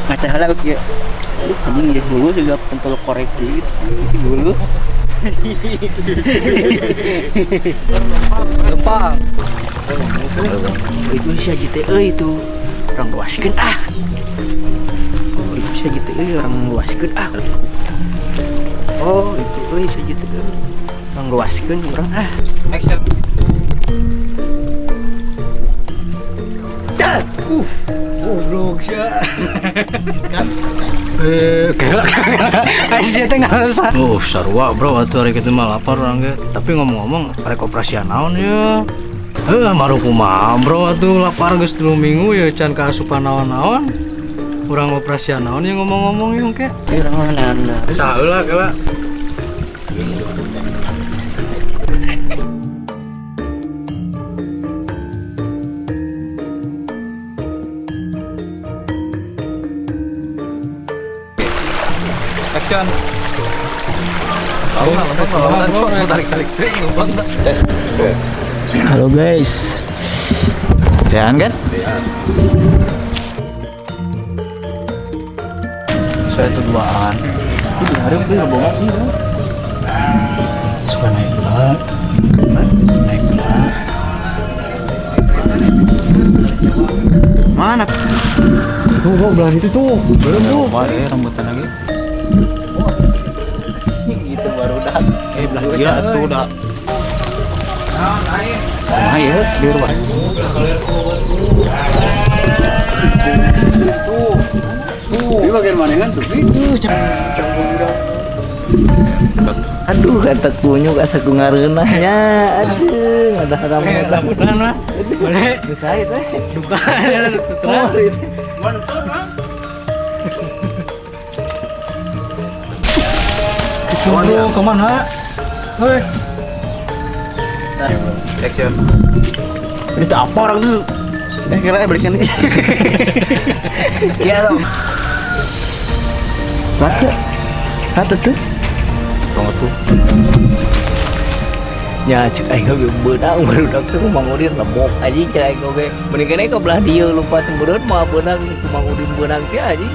ngaca halal ya anjing ya dulu juga pentol korek gitu dulu lempang itu sih gitu itu orang luaskeun itu sih gitu orang luaskeun oh itu sih gitu orang luaskeun orang action goblok sih. Kelak. Aisyah teh ngalasa. Sarua bro, atuh hari kitu mah lapar urang ge. Tapi ngomong-ngomong arek operasi naon ya? Maru kumaha bro atuh lapar geus 3 minggu ya can kaasupan naon-naon. Urang operasi naon ya ngomong-ngomong ya engke. Urang naon. Saheula kelak. Action. Tarik. Halo guys. Jangan kan? Saya tuh duaan. Itu hari itu ya bohong sih. Suka naik berat. Mana? Tuh, belah itu tuh. Belum tuh. Rambutan lagi. Itu baru dah. Belah dia tuh udah. Nah, ya, di rumah. Ini bagian mana kan tuh? Aduh, kata kunyuk asa ku ngareunahnya. Aduh, ada Rambutan mah. Boleh. Bisa itu. Duka. Mantap, Bang. Kesundung kemana? Hei. Action. Ini tak apa orang tuh. Kira balikan nih. Iya dong. Mata tuh. Tunggu tuh. Ya cek aing ge beunang barudak teh Mang Udin lebok anjing cek aing ge. Mending kene ke belah dieu lupa cembereut mah beunang ku Mang Udin beunang teh anjing.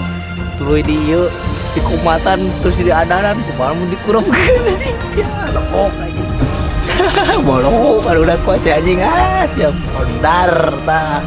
Tuluy dieu di kumatan terus di adanan kumaha mun dikurupkeun anjing. Sia lebok anjing. Bolong barudak ku si anjing siap ondar tah.